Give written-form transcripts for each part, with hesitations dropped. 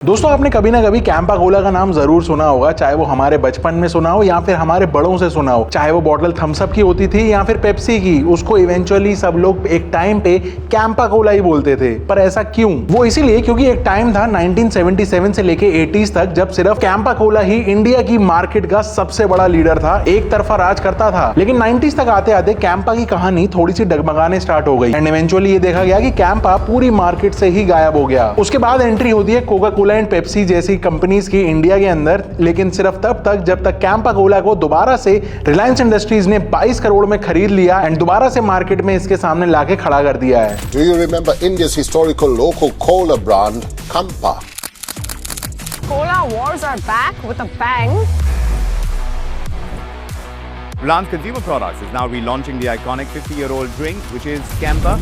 दोस्तों आपने कभी ना कभी कैंपा कोला का नाम जरूर सुना होगा, चाहे वो हमारे बचपन में सुना हो या फिर हमारे बड़ों से सुना हो। चाहे वो बॉटल थम्स अप की होती थी या फिर पेप्सी की, उसको इवेंचुअली सब लोग एक टाइम पे कैंपा कोला ही बोलते थे। पर ऐसा क्यों? वो इसीलिए क्योंकि एक टाइम था 1977 से लेके 80s तक जब सिर्फ कैंपा कोला ही इंडिया की मार्केट का सबसे बड़ा लीडर था, एक तरफा राज करता था। लेकिन 90s तक आते आते कैंपा की कहानी थोड़ी सी डगमगाने स्टार्ट हो गई एंड इवेंचुअली ये देखा गया कि कैंपा पूरी मार्केट से ही गायब हो गया। उसके बाद एंट्री होती है कोका कोला एंड पेप्सी जैसी कंपनीज की इंडिया के अंदर, लेकिन सिर्फ तब तक जब तक कैंपा कोला को दोबारा से रिलायंस इंडस्ट्रीज ने 22 करोड़ में खरीद लिया एंड दोबारा से मार्केट में इसके सामने लाके खड़ा कर दिया है। Do you remember India's historical local cola brand, Campa? Cola wars are back with a bang. Reliance Consumer Products is now relaunching the iconic 50-year-old drink, which is Campa,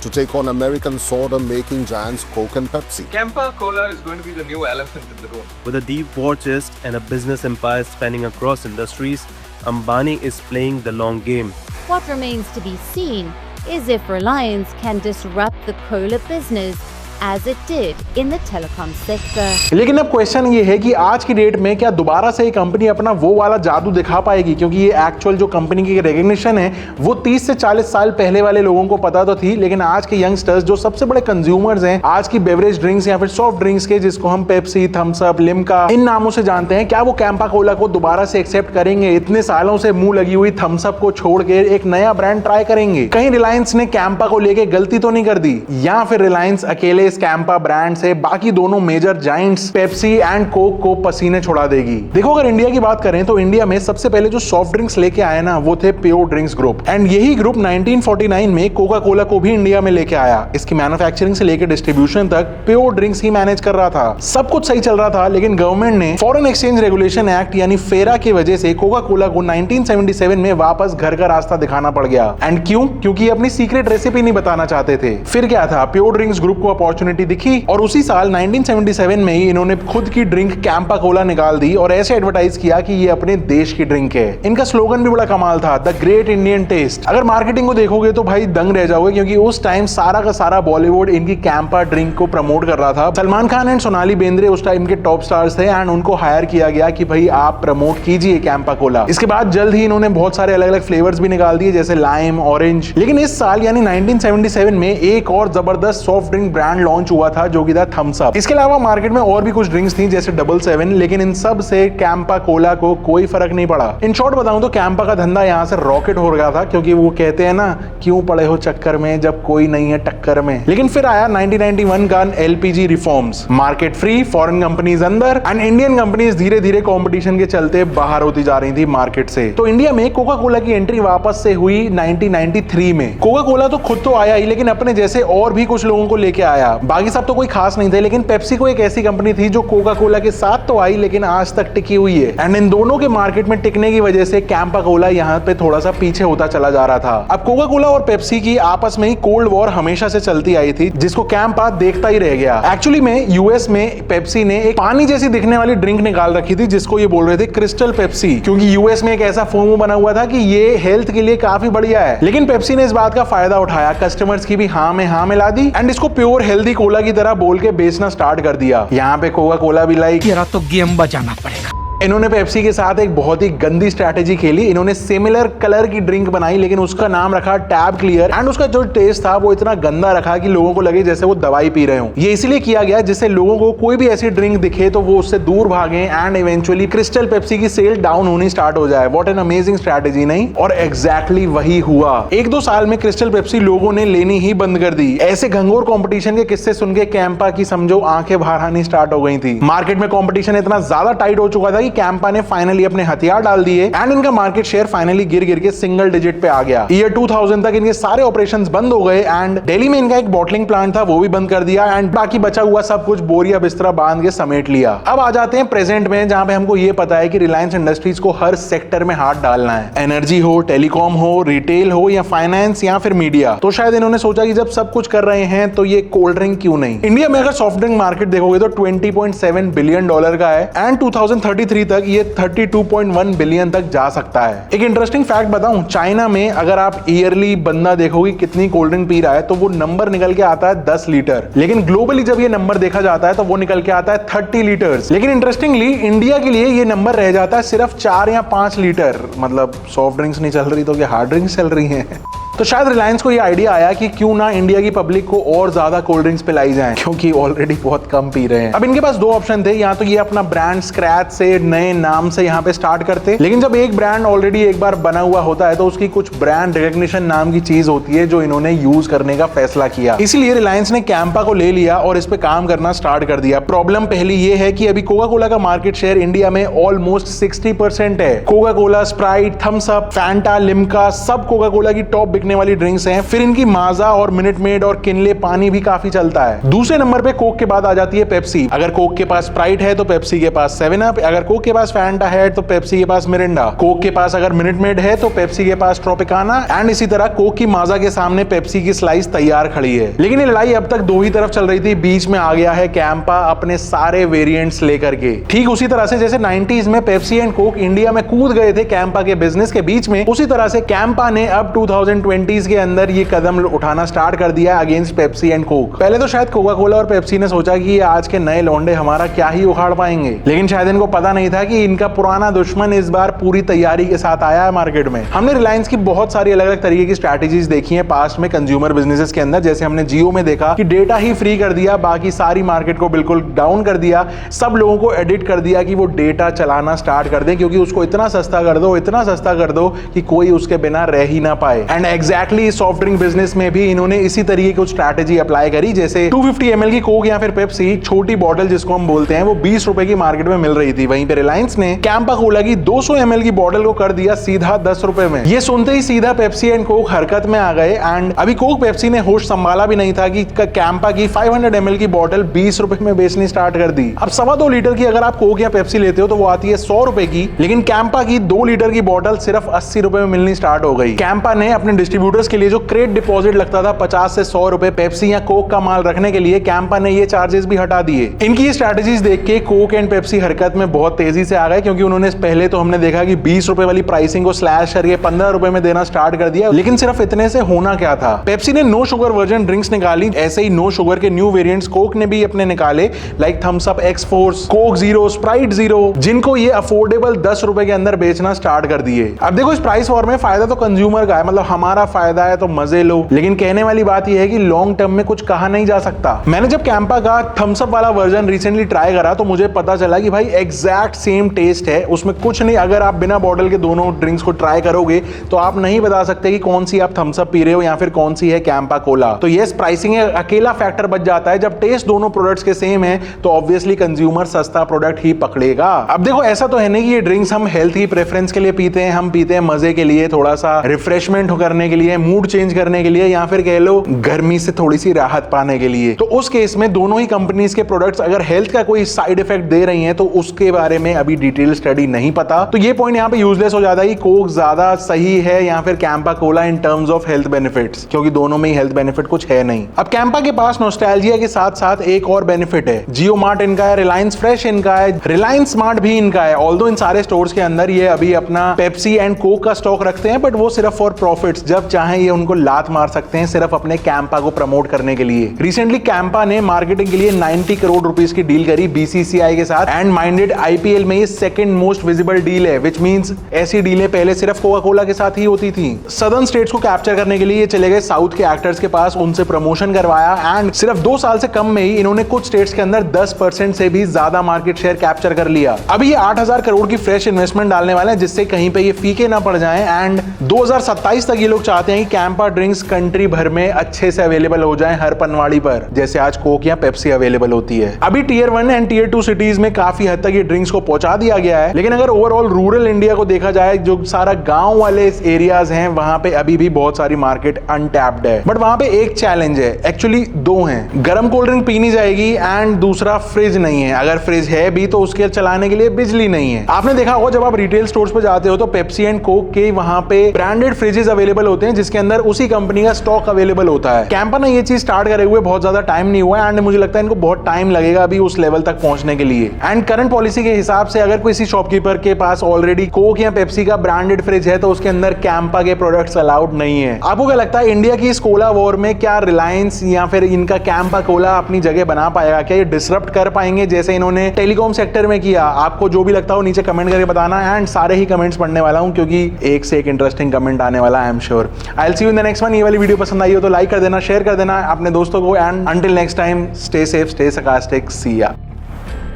To take on American soda-making giants Coke and Pepsi. Campa Cola is going to be the new elephant in the room. With a deep war chest and a business empire spanning across industries, Ambani is playing the long game. What remains to be seen is if Reliance can disrupt the cola business as it did in the telecom sector. लेकिन अब question ये है कि आज की date में क्या दोबारा से ये कंपनी अपना वो वाला जादू दिखा पाएगी? क्योंकि ये एक्चुअल जो कंपनी की रिकग्निशन है वो 30 से 40 साल पहले वाले लोगों को पता तो थी, लेकिन आज के यंगस्टर्स जो सबसे बड़े कंज्यूमर्स हैं आज की बेवरेज ड्रिंक्स या फिर सॉफ्ट ड्रिंक्स के, जिसको हम पेप्सी, थम्स अप, लिम्का इन नामों से जानते हैं, क्या वो कैंपा कोला को दोबारा से एक्सेप्ट करेंगे? इतने सालों से मुंह लगी हुई थम्स अप को छोड़ के एक नया ब्रांड ट्राई करेंगे? कहीं रिलायंस ने कैंपा को लेके गलती तो नहीं कर दी, या फिर रिलायंस अकेले इस कैंपा ब्रांड से बाकी दोनों major giants Pepsi and Coke को पसीने छुड़ा देगी? देखो, अगर इंडिया की बात करें तो इंडिया में सबसे पहले जो सॉफ्ट ड्रिंक्स लेके आए ना वो थे प्योर ड्रिंक्स ग्रुप, एंड यही ग्रुप 1949 में कोका कोला को भी इंडिया में लेके आया। इसकी मैन्युफैक्चरिंग से लेकर डिस्ट्रीब्यूशन तक प्योर ड्रिंक्स ही मैनेज कर रहा था। सब कुछ सही चल रहा था, लेकिन गवर्नमेंट ने फॉरेन एक्सचेंज रेगुलेशन एक्ट यानी फेरा की वजह से कोका कोला को 1977 में वापस घर का रास्ता दिखाना पड़ गया। एंड क्यों? क्योंकि अपनी सीक्रेट रेसिपी नहीं बताना चाहते थे। फिर क्या था, प्योर ड्रिंक्स ग्रुप को अपॉर्चुनिटी दिखी और उसी साल 1977 में ही इन्होंने खुद की ड्रिंक कैंपा कोला निकाल दी और ऐसे एडवर्टाइज किया कि ये अपने देश की ड्रिंक है। इनका स्लोगन भी बड़ा कमाल था, द ग्रेट इंडियन टेस्ट। अगर मार्केटिंग को देखोगे तो भाई दंग रह जाओगे, क्योंकि उस टाइम सारा का सारा बॉलीवुड इनकी कैंपा ड्रिंक को प्रमोट कर रहा था। सलमान खान एंड सोनाली बेंद्रे उस टाइम के टॉप स्टार्स थे एंड उनको हायर किया गया कि भाई आप प्रमोट कीजिए कैंपा कोला। इसके बाद जल्द ही इन्होंने बहुत सारे अलग अलग फ्लेवर्स भी निकाल दिए, जैसे लाइम, ऑरेंज। लेकिन इस साल यानी 1977 में एक और जबरदस्त सॉफ्ट ड्रिंक ब्रांड लॉन्च हुआ था जो कि था थम्स अप। इसके अलावा मार्केट में और भी कुछ ड्रिंक्स थी जैसे डबल सेवन, लेकिन इन सब से कैंपा कोला को कोई फर्क नहीं पड़ा। इन शॉर्ट बताऊं तो कैंपा का धंधा यहां से रॉकेट हो गया था, क्योंकि वो कहते हैं ना, क्यों पड़े हो चक्कर में जब कोई नहीं है टक्कर में। लेकिन फिर आया 1991 का LPG reforms, market free, foreign companies अंदर एंड इंडियन कंपनीज धीरे धीरे कंपटीशन के चलते बाहर होती जा रही थी मार्केट से। तो इंडिया में कोका कोला की एंट्री वापस से हुई 1993 में। कोका कोला तो खुद तो आया ही, लेकिन अपने जैसे और भी कुछ लोगों को लेके आया। बाकी सब तो कोई खास नहीं थे, लेकिन पेप्सी को एक ऐसी कंपनी थी जो कोका कोला के साथ तो आई लेकिन आज तक टिकी हुई है। एंड इन दोनों के मार्केट में टिकने की वजह से कैंपा कोला यहाँ पे थोड़ा सा पीछे होता चला जा रहा था। अब कोका कोला और पेप्सी की आपस में ही कोल्ड वॉर हमेशा से चलती आई थी, जिसको कैंपा देखता ही रह गया। एक्चुअली में यूएस में पेप्सी ने एक पानी जैसी दिखने वाली ड्रिंक निकाल रखी थी जिसको ये बोल रहे थे क्रिस्टल पेप्सी, क्योंकि यूएस में एक ऐसा फोमो बना हुआ था कि ये हेल्थ के लिए काफी बढ़िया है। लेकिन पेप्सी ने इस बात का फायदा उठाया, कस्टमर्स की भी हाँ में हाँ मिला दी एंड इसको प्योर हेल्दी कोला की तरह बोल के बेचना स्टार्ट कर दिया। यहाँ पे कोका कोला भी लाइक तो गेम बजाना पड़ेगा। इन्होंने पेप्सी के साथ एक बहुत ही गंदी स्ट्रैटेजी खेली। इन्होंने सिमिलर कलर की ड्रिंक बनाई, लेकिन उसका नाम रखा टैब क्लियर एंड उसका जो टेस्ट था वो इतना गंदा रखा कि लोगों को लगे जैसे वो दवाई पी रहे हो। ये इसलिए किया गया जिससे लोगों को कोई भी ऐसी ड्रिंक दिखे तो वो उससे दूर भागे एंड इवेंचुअली क्रिस्टल पेप्सी की सेल डाउन होनी स्टार्ट हो जाए। व्हाट एन अमेजिंग स्ट्रैटेजी, नहीं? और एग्जैक्टली वही हुआ। 1-2 साल में क्रिस्टल पेप्सी लोगों ने लेनी ही बंद कर दी। ऐसे घंघोर कॉम्पिटिशन के किस्से सुन के कैंपा की समझो आंखें बाहर आनी स्टार्ट हो गई थी। मार्केट में कॉम्पिटिशन इतना ज्यादा टाइट हो चुका था कि कैंपा ने फाइनली अपने हथियार डाल दिए एंड इनका मार्केट शेयर फाइनली गिर गिर के सिंगल डिजिट पे आ गया। ईयर 2000 तक इनके सारे ऑपरेशंस बंद हो गए एंड दिल्ली में इनका एक बॉटलिंग प्लांट था वो भी बंद कर दिया एंड बाकी बचा हुआ सब कुछ बोरिया बिस्तरा बांध के समेट लिया। अब आ जाते हैं प्रेजेंट में, जहां पे हमको ये पता है कि रिलायंस इंडस्ट्रीज को हर सेक्टर में हाथ डालना है। एनर्जी हो, टेलीकॉम हो, रिटेल हो या फाइनेंस या फिर मीडिया। तो शायद इन्होंने सोचा कि जब सब कुछ कर रहे हैं तो ये कोल्ड ड्रिंक क्यों नहीं। इंडिया में अगर सॉफ्ट ड्रिंक मार्केट देखोगे तो $20.7 बिलियन का है एंड 2033 2033 तक ये 32.1 बिलियन तक जा सकता है। एक इंटरेस्टिंग फैक्ट बताऊं, चाइना में अगर आप ईयरली बंदा देखोगे कितनी कोल्ड ड्रिंक पी रहा है तो वो नंबर निकल के आता है 10 लीटर, लेकिन ग्लोबली जब ये नंबर देखा जाता है तो वो निकल के आता है 30 लीटर्स। लेकिन इंटरेस्टिंगली इंडिया के लिए ये नंबर रह जाता है सिर्फ 4 या 5 लीटर। मतलब सॉफ्ट ड्रिंक्स नहीं चल रही तो क्या हार्ड ड्रिंक्स चल रही हैं? तो शायद रिलायंस को ये आइडिया आया कि क्यों ना इंडिया की पब्लिक को और ज्यादा कोल्ड ड्रिंक्स पिलाई जाएं, क्योंकि ऑलरेडी बहुत कम पी रहे हैं। अब इनके पास दो ऑप्शन थे, या तो ये अपना ब्रांड स्क्रैच से नए नाम से यहाँ पे स्टार्ट करते, लेकिन जब एक ब्रांड ऑलरेडी एक बार बना हुआ होता है तो उसकी कुछ ब्रांड रिकग्निशन नाम की चीज होती है जो इन्होंने यूज करने का फैसला किया। इसीलिए रिलायंस ने कैंपा को ले लिया और इस पे काम करना स्टार्ट कर दिया। प्रॉब्लम पहली ये है कि अभी कोका कोला का मार्केट शेयर इंडिया में ऑलमोस्ट 60% है। Coca Cola, Sprite, Thums Up, Fanta, Limca सब कोका कोला की टॉप बिकने वाली ड्रिंक्स हैं। फिर इनकी माजा और मिनट मेड और किनले पानी भी काफी चलता है। दूसरे नंबर पे कोक के बाद आ जाती है पेप्सी। अगर कोक के पास स्प्राइट है तो पेप्सी के पास 7 अप, अगर कोक के पास फैंटा है तो पेप्सी के पास मिरिंडा, कोक के पास अगर मिनट मेड है तो पेप्सी के पास ट्रोपिकाना, एंड इसी तरह कोक की माजा के सामने पेप्सी की स्लाइस तैयार खड़ी है। लेकिन ये लड़ाई अब तक दो ही तरफ चल रही थी, बीच में आ गया है कैंपा अपने सारे वेरिएंट्स लेकर के। ठीक उसी तरह से जैसे 90s में पेप्सी एंड कोक इंडिया में कूद गए थे कैंपा के बिजनेस के बीच में, उसी तरह से कैंपा ने अब 2020s के अंदर ये कदम उठाना स्टार्ट कर दिया अगेंस्ट पेप्सी एंड कोक। पहले तो शायद कोका कोला और पेप्सी ने सोचा कि ये आज के नए लौंडे हमारा क्या ही उखाड़ पाएंगे, लेकिन शायद इनको पता नहीं था कि इनका पुराना दुश्मन इस बार पूरी तैयारी के साथ आया है मार्केट में। हमने रिलायंस की बहुत सारी अलग अलग तरीके की स्ट्रैटेजीज देखी है पास्ट में कंज्यूमर बिजनेसेस के अंदर। जैसे हमने जियो में देखा कि डेटा ही फ्री कर दिया, बाकी सारी मार्केट को बिल्कुल डाउन कर दिया, सब लोगों को एडिट कर दिया कि वो डेटा चलाना स्टार्ट कर दें, क्योंकि उसको इतना सस्ता कर दो, इतना सस्ता कर दो कि कोई उसके बिना रह ही ना पाए। And exactly soft drink business में भी इन्होंने इसी तरीके की स्ट्रैटेजी अप्लाई करी। जैसे 250 ml की कोक या फिर पेप्सी छोटी बॉटल जिसको हम बोलते हैं वो 20 रुपए की मार्केट में मिल रही थी, वहीं पे रिलायंस ने कैंपा कोला की 200 ml की बॉटल को कर दिया सीधा 10 रुपए में। ये सुनते ही सीधा पेप्सी एंड कोक हरकत में आ गए, एंड अभी कोक पेप्सी ने होश संभाला भी नहीं था कि कैंपा की 500 ml की बॉटल 20 रुपए में बेचनी स्टार्ट कर दी। अब 2.25 लीटर की अगर आप कोक या पेप्सी लेते हो तो वो आती है 100 रुपए की, लेकिन कैंपा की 2 लीटर की बॉटल सिर्फ 80 रुपए में मिलनी स्टार्ट हो गई। कैंपा ने अपने डिस्ट्रीब्यूटर्स के लिए जो क्रेट डिपॉजिट लगता था 50 से 100 रुपए पेप्सी या कोक का माल रखने के लिए, कैंपा ने ये चार्जेस भी हटा दिए। इनकी ये स्ट्रैटेजीज देख के कोक एंड पेप्सी हरकत में बहुत तेजी से आ गए, क्योंकि उन्होंने पहले तो हमने देखा कि 20 रुपए वाली प्राइसिंग को स्लैश करके 15 रुपए में देना स्टार्ट कर दिया। लेकिन सिर्फ इतने से होना क्या था, पेप्सी ने नो शुगर वर्जन ड्रिंक्स निकाली, ऐसे ही नो शुगर के न्यू वेरिएंट्स कोक ने भी अपने निकाले, like Thums Up X Force, Coke Zero, Sprite Zero, जिनको ये अफोर्डेबल 10 रुपए के अंदर बेचना स्टार्ट कर दिए। अब देखो इस प्राइस वॉर में फायदा तो कंज्यूमर का है, मतलब हमारा फायदा है तो मजे लो, लेकिन कहने वाली बात यह है कि लॉन्ग टर्म में कुछ कहा नहीं जा सकता। मैंने जब कैंपा का थम्स अप वाला वर्जन रिसेंटली ट्राई करा तो मुझे पता चला कि भाई एग्जैक्ट सेम टेस्ट है, उसमें कुछ नहीं। अगर आप बिना बॉटल के दोनों ड्रिंक्स को ट्राई करोगे तो आप नहीं बता सकते कि कौन सी आप थम्स अप पी रहे हो या फिर कौन सी है कैंपा कोला। तो ये प्राइसिंग अकेला फैक्टर बच जाता है। जब टेस्ट दोनों प्रोडक्ट्स के सेम है तो ऑब्वियसली कंज्यूमर सस्ता प्रोडक्ट ही पकड़ेगा। अब देखो ऐसा तो है नहीं कि ये ड्रिंक्स हम हेल्थ की प्रेफरेंस के लिए पीते हैं, हम पीते हैं मजे के लिए, थोड़ा सा रिफ्रेशमेंट करने के लिए, मूड चेंज करने के लिए, या फिर कह लो गर्मी से थोड़ी सी राहत पाने के लिए। तो उस केस में दोनों ही कंपनीज के प्रोडक्ट्स अगर हेल्थ का कोई साइड इफेक्ट दे रही हैं तो उसके बारे में अभी डिटेल स्टडी नहीं पता। तो ये पॉइंट यहाँ पे यूजलेस हो जाता है कि कोक ज्यादा सही है या फिर Campa Cola in terms of health benefits, क्योंकि दोनों में ही हेल्थ बेनिफिट कुछ है नहीं। अब कैंपा के पास नॉस्टैल्जिया के साथ साथ एक और बेनिफिट है, जियो मार्ट इनका है, रिलायंस फ्रेश इनका है, रिलायंस स्मार्ट भी इनका है। ऑल्दो इन सारे स्टोर्स के अंदर ये अभी अपना पेप्सी एंड कोक का स्टॉक रखते हैं, बट वो सिर्फ फॉर प्रॉफिट्स, जब चाहे ये उनको लात मार सकते हैं सिर्फ अपने कैंपा को प्रमोट करने के लिए। रिसेंटली कैंपा ने मार्केटिंग के लिए 90 करोड़ रुपीस की डील करी बीसीसीआई के साथ, एंड माइंडेड आईपीएल में ये सेकंड मोस्ट विजिबल डील है, विच मींस ऐसी डीलें पहले सिर्फ कोका कोला के साथ ही होती थी। सदर्न स्टेट्स को कैप्चर करने के लिए ये चले गए साउथ के एक्टर्स के पास, उनसे प्रमोशन करवाया, एंड सिर्फ 2 साल से कम में ही इन्होंने कुछ स्टेट्स के अंदर 10% से भी ज्यादा मार्केट शेयर कैप्चर कर लिया। अभी ये 8000 करोड़ की फ्रेश इन्वेस्टमेंट डालने वाले हैं, जिससे कहीं पे ये फीके ना पड़ जाएं, एंड 2027 तक ये लोग चाहते हैं कि कैंपा ड्रिंक्स कंट्री भर में अच्छे से अवेलेबल हो जाएं हर पनवाड़ी पर, जैसे आज कोक या पेप्सी अवेलेबल होती है। अभी टियर 1 एंड टियर 2 सिटीज में काफी हद तक ये ड्रिंक्स को पहुंचा दिया गया है, लेकिन अगर ओवरऑल रूरल इंडिया को देखा जाए, जो सारा गांव वाले एरियाज हैं, वहां पे अभी भी बहुत सारी मार्केट अनटैप्ड है। बट वहां पे एक चैलेंज है, एक्चुअली 2 हैं, गर्म कोल्ड ड्रिंक पीनी जाएगी एंड दूसरा फ्रिज नहीं है। अगर फ्रिज है भी तो उसके चलाने के लिए बिजली नहीं है। आपने देखा होगा जब आप रिटेल स्टोर्स पे जाते हो तो पेप्सी एंड कोक के वहां पे ब्रांडेड फ्रिजेस अवेलेबल होते हैं जिसके अंदर उसी कंपनी का स्टॉक अवेलेबल होता है। कैंपा ने ये चीज स्टार्ट करे हुए बहुत ज्यादा टाइम नहीं हुआ है एंड मुझे लगता है इनको बहुत टाइम लगेगा अभी उस लेवल तक पहुंचने के लिए। एंड करंट पॉलिसी के हिसाब से अगर किसी शॉपकीपर के पास ऑलरेडी कोक या पेप्सी का ब्रांडेड फ्रिज है तो उसके अंदर कैंपा के प्रोडक्ट्स अलाउड नहीं है। आपको क्या लगता है इंडिया की इस कोला वॉर में क्या रिलायंस या फिर इनका कैंपा कोला अपनी जगह बना पाएगा? क्या ये डिसरप्ट कर पाएंगे जैसे इन्होंने टेलीकॉम सेक्टर में किया? आपको जो भी लगता हो नीचे कमेंट करके बताना एंड सारे ही कमेंट्स पढ़ने वाला हूं क्योंकि एक से एक इंटरेस्टिंग कमेंट आने वाला I am sure. I will see you in the next one. ये वाली वीडियो पसंद आई हो तो लाइक कर देना, शेयर कर देना अपने दोस्तों को and until next time stay safe, stay sarcastic, see ya।